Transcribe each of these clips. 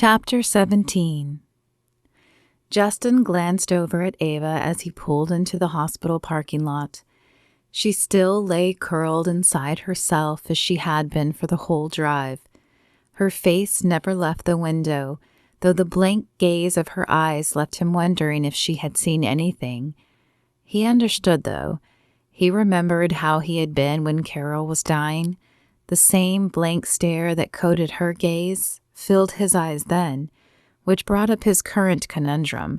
Chapter 17. Justin glanced over at Ava as he pulled into the hospital parking lot. She still lay curled inside herself as she had been for the whole drive. Her face never left the window, though the blank gaze of her eyes left him wondering if she had seen anything. He understood, though. He remembered how he had been when Carol was dying. The same blank stare that coated her gaze filled his eyes then, which brought up his current conundrum.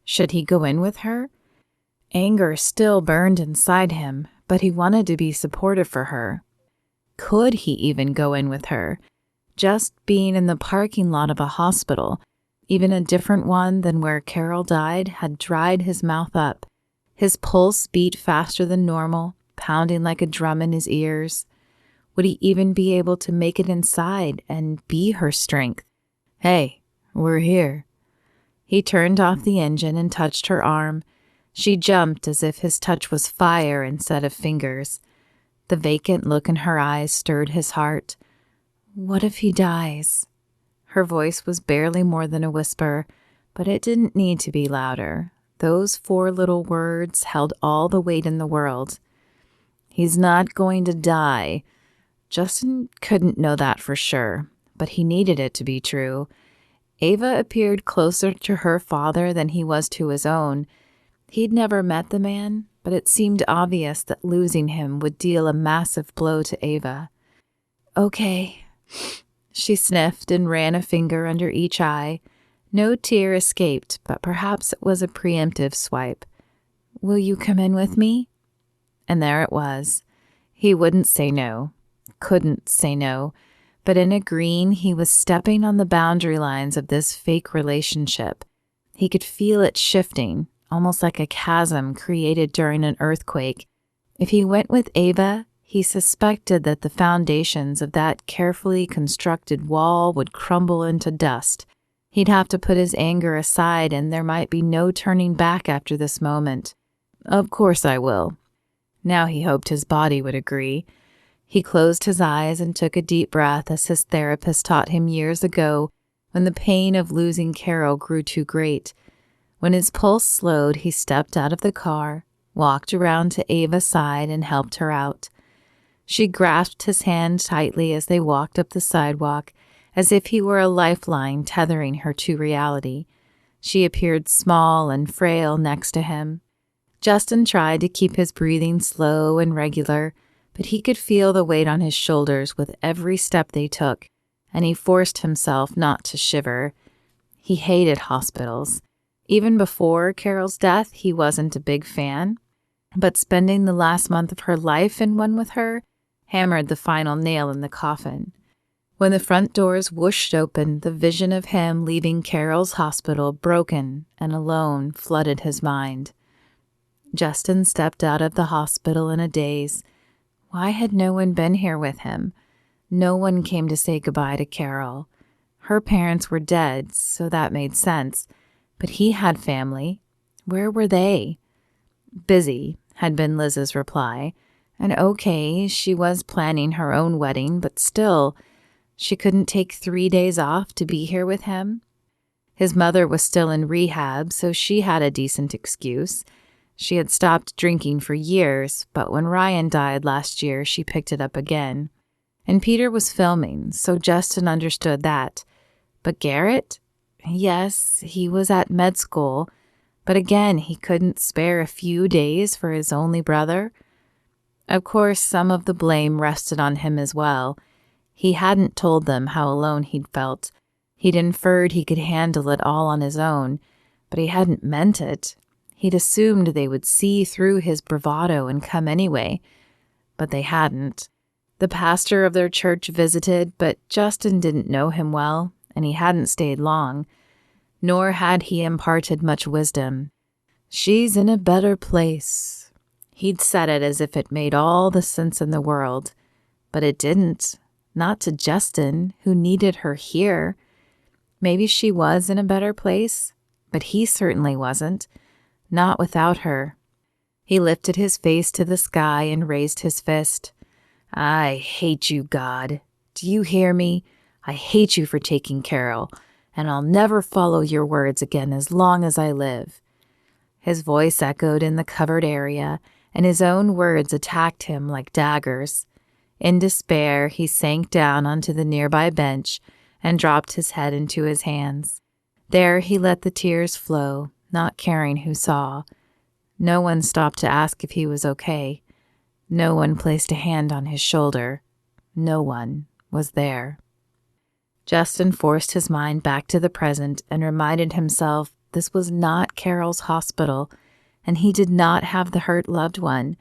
Should he go in with her? Anger still burned inside him, but he wanted to be supportive for her. Could he even go in with her? Just being in the parking lot of a hospital, even a different one than where Carol died, had dried his mouth up. His pulse beat faster than normal, pounding like a drum in his ears. Would he even be able to make it inside and be her strength? "Hey, we're here." He turned off the engine and touched her arm. She jumped as if his touch was fire instead of fingers. The vacant look in her eyes stirred his heart. What if he dies? Her voice was barely more than a whisper, but it didn't need to be louder. Those 4 little words held all the weight in the world. He's not going to die. Justin couldn't know that for sure, but he needed it to be true. Ava appeared closer to her father than he was to his own. He'd never met the man, but it seemed obvious that losing him would deal a massive blow to Ava. "Okay." She sniffed and ran a finger under each eye. No tear escaped, but perhaps it was a preemptive swipe. "Will you come in with me?" And there it was. He wouldn't say no. Couldn't say no, but in agreeing, he was stepping on the boundary lines of this fake relationship. He could feel it shifting, almost like a chasm created during an earthquake. If he went with Ava, he suspected that the foundations of that carefully constructed wall would crumble into dust. He'd have to put his anger aside, and there might be no turning back after this moment. "Of course I will." Now he hoped his body would agree. He closed his eyes and took a deep breath as his therapist taught him years ago when the pain of losing Carol grew too great. When his pulse slowed, he stepped out of the car, walked around to Ava's side, and helped her out. She grasped his hand tightly as they walked up the sidewalk, as if he were a lifeline tethering her to reality. She appeared small and frail next to him. Justin tried to keep his breathing slow and regular, but he could feel the weight on his shoulders with every step they took, and he forced himself not to shiver. He hated hospitals. Even before Carol's death, he wasn't a big fan, but spending the last month of her life in one with her hammered the final nail in the coffin. When the front doors whooshed open, the vision of him leaving Carol's hospital broken and alone flooded his mind. Justin stepped out of the hospital in a daze. Why had no one been here with him? No one came to say goodbye to Carol. Her parents were dead, so that made sense. But he had family. Where were they? "Busy," had been Liz's reply. And okay, she was planning her own wedding, but still, she couldn't take 3 days off to be here with him. His mother was still in rehab, so she had a decent excuse. She had stopped drinking for years, but when Ryan died last year, she picked it up again. And Peter was filming, so Justin understood that. But Garrett? Yes, he was at med school, but again, he couldn't spare a few days for his only brother. Of course, some of the blame rested on him as well. He hadn't told them how alone he'd felt. He'd inferred he could handle it all on his own, but he hadn't meant it. He'd assumed they would see through his bravado and come anyway, but they hadn't. The pastor of their church visited, but Justin didn't know him well, and he hadn't stayed long, nor had he imparted much wisdom. "She's in a better place." He'd said it as if it made all the sense in the world, but it didn't. Not to Justin, who needed her here. Maybe she was in a better place, but he certainly wasn't. Not without her. He lifted his face to the sky and raised his fist. "I hate you, God. Do you hear me? I hate you for taking Carol, and I'll never follow your words again as long as I live." His voice echoed in the covered area, and his own words attacked him like daggers. In despair, he sank down onto the nearby bench and dropped his head into his hands. There he let the tears flow, not caring who saw. No one stopped to ask if he was okay. No one placed a hand on his shoulder. No one was there. Justin forced his mind back to the present and reminded himself this was not Carol's hospital, and he did not have the hurt loved one,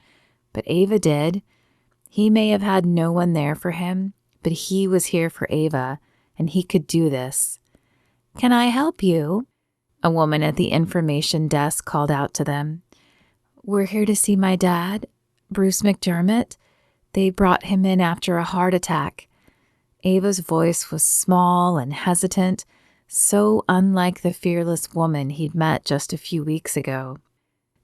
but Ava did. He may have had no one there for him, but he was here for Ava, and he could do this. "Can I help you?" A woman at the information desk called out to them. "We're here to see my dad, Bruce McDermott. They brought him in after a heart attack." Ava's voice was small and hesitant, so unlike the fearless woman he'd met just a few weeks ago.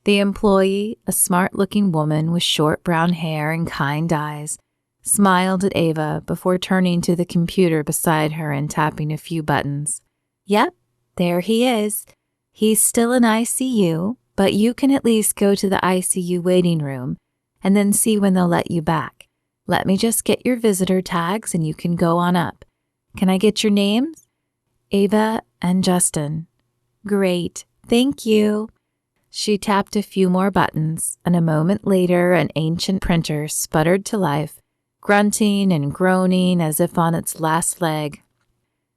The employee, a smart-looking woman with short brown hair and kind eyes, smiled at Ava before turning to the computer beside her and tapping a few buttons. "Yep, there he is. He's still in ICU, but you can at least go to the ICU waiting room and then see when they'll let you back. Let me just get your visitor tags and you can go on up. Can I get your names?" "Ava and Justin." "Great, thank you." She tapped a few more buttons, and a moment later an ancient printer sputtered to life, grunting and groaning as if on its last leg.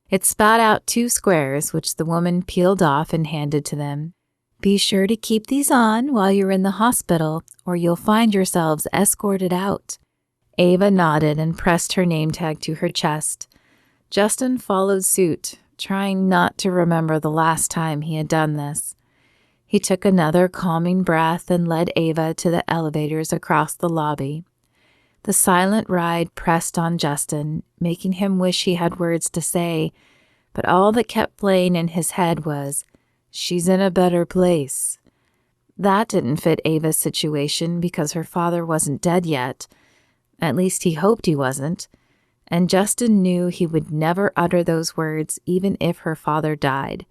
It spat out 2 squares, which the woman peeled off and handed to them. "Be sure to keep these on while you're in the hospital, or you'll find yourselves escorted out." Ava nodded and pressed her name tag to her chest. Justin followed suit, trying not to remember the last time he had done this. He took another calming breath and led Ava to the elevators across the lobby. The silent ride pressed on Justin, making him wish he had words to say, but all that kept playing in his head was, "She's in a better place." That didn't fit Ava's situation because her father wasn't dead yet. At least he hoped he wasn't. And Justin knew he would never utter those words even if her father died.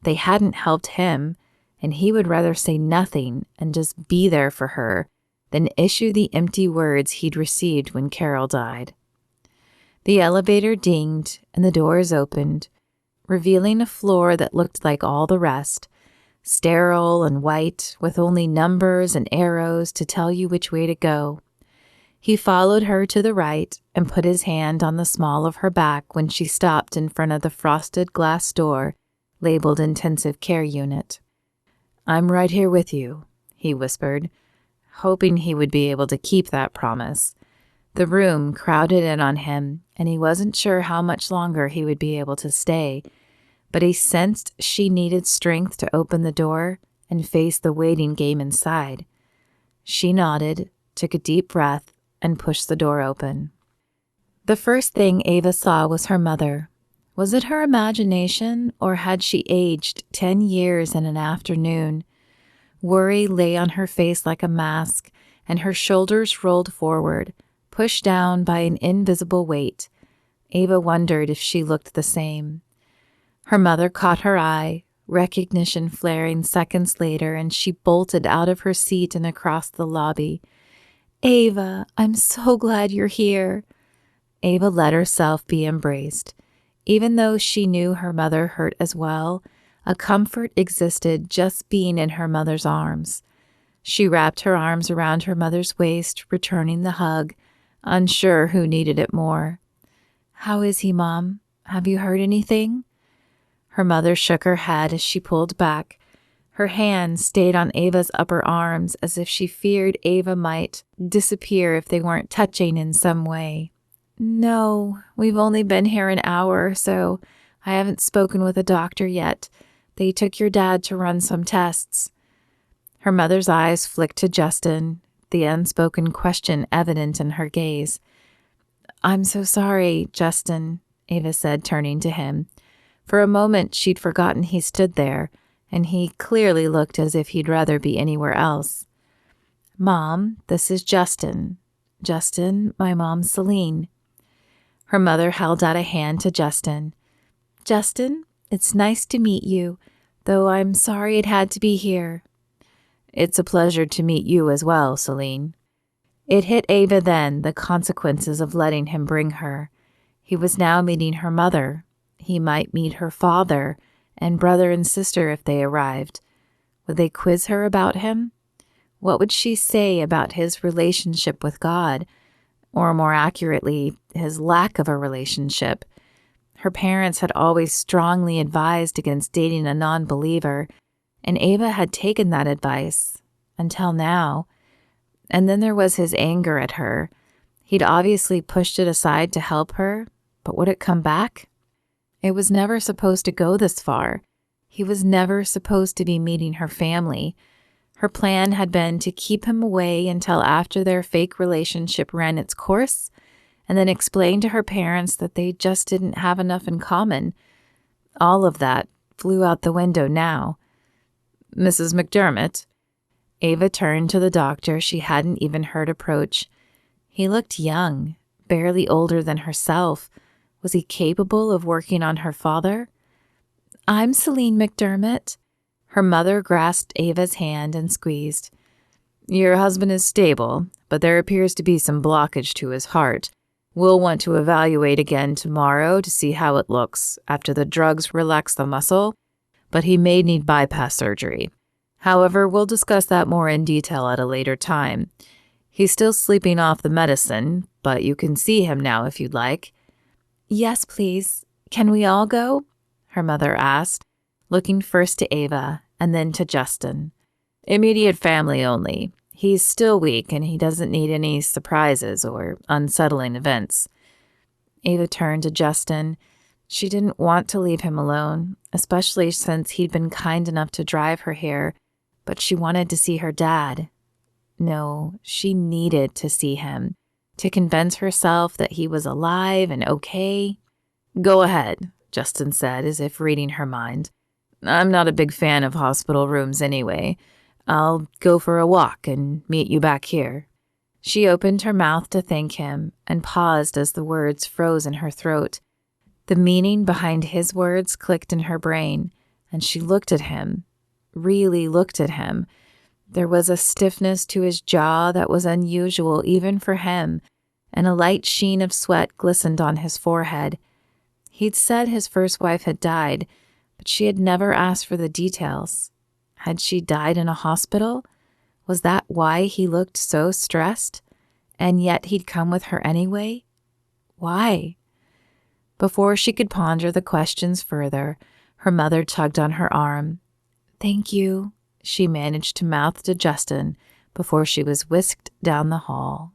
They hadn't helped him, and he would rather say nothing and just be there for her than issue the empty words he'd received when Carol died. The elevator dinged and the doors opened, revealing a floor that looked like all the rest, sterile and white, with only numbers and arrows to tell you which way to go. He followed her to the right and put his hand on the small of her back when she stopped in front of the frosted glass door labeled Intensive Care Unit. "I'm right here with you," he whispered, hoping he would be able to keep that promise. The room crowded in on him, and he wasn't sure how much longer he would be able to stay, but he sensed she needed strength to open the door and face the waiting game inside. She nodded, took a deep breath, and pushed the door open. The first thing Ava saw was her mother. Was it her imagination, or had she aged 10 years in an afternoon? Worry lay on her face like a mask, and her shoulders rolled forward, pushed down by an invisible weight. Ava wondered if she looked the same. Her mother caught her eye, recognition flaring seconds later, and she bolted out of her seat and across the lobby. "Ava, I'm so glad you're here." Ava let herself be embraced. Even though she knew her mother hurt as well, a comfort existed just being in her mother's arms. She wrapped her arms around her mother's waist, returning the hug, unsure who needed it more. "How is he, Mom? Have you heard anything?" Her mother shook her head as she pulled back. Her hand stayed on Ava's upper arms as if she feared Ava might disappear if they weren't touching in some way. "No, we've only been here an hour, so I haven't spoken with a doctor yet. They took your dad to run some tests." Her mother's eyes flicked to Justin, the unspoken question evident in her gaze. "I'm so sorry, Justin," Ava said, turning to him. For a moment, she'd forgotten he stood there, and he clearly looked as if he'd rather be anywhere else. "Mom, this is Justin. Justin, my mom's Celine." Her mother held out a hand to Justin. "Justin, It's nice to meet you, though I'm sorry it had to be here." "It's a pleasure to meet you as well, Celine." It hit Ava then, the consequences of letting him bring her. He was now meeting her mother. He might meet her father and brother and sister if they arrived. Would they quiz her about him? What would she say about his relationship with God? Or more accurately, his lack of a relationship? Her parents had always strongly advised against dating a non-believer, and Ava had taken that advice, until now. And then there was his anger at her. He'd obviously pushed it aside to help her, but would it come back? It was never supposed to go this far. He was never supposed to be meeting her family. Her plan had been to keep him away until after their fake relationship ran its course, and then explain to her parents that they just didn't have enough in common. All of that flew out the window now. "Mrs. McDermott." Ava turned to the doctor she hadn't even heard approach. He looked young, barely older than herself. Was he capable of working on her father? "I'm Celine McDermott." Her mother grasped Ava's hand and squeezed. "Your husband is stable, but there appears to be some blockage to his heart. We'll want to evaluate again tomorrow to see how it looks after the drugs relax the muscle, but he may need bypass surgery. However, we'll discuss that more in detail at a later time. He's still sleeping off the medicine, but you can see him now if you'd like." "Yes, please. Can we all go?" her mother asked, looking first to Ava and then to Justin. "Immediate family only. He's still weak and he doesn't need any surprises or unsettling events." Ava turned to Justin. She didn't want to leave him alone, especially since he'd been kind enough to drive her here, but she wanted to see her dad. No, she needed to see him, to convince herself that he was alive and okay. "Go ahead," Justin said, as if reading her mind. "I'm not a big fan of hospital rooms anyway. I'll go for a walk and meet you back here." She opened her mouth to thank him and paused as the words froze in her throat. The meaning behind his words clicked in her brain, and she looked at him, really looked at him. There was a stiffness to his jaw that was unusual even for him, and a light sheen of sweat glistened on his forehead. He'd said his first wife had died, but she had never asked for the details. Had she died in a hospital? Was that why he looked so stressed? And yet he'd come with her anyway? Why? Before she could ponder the questions further, her mother tugged on her arm. "Thank you," she managed to mouth to Justin before she was whisked down the hall.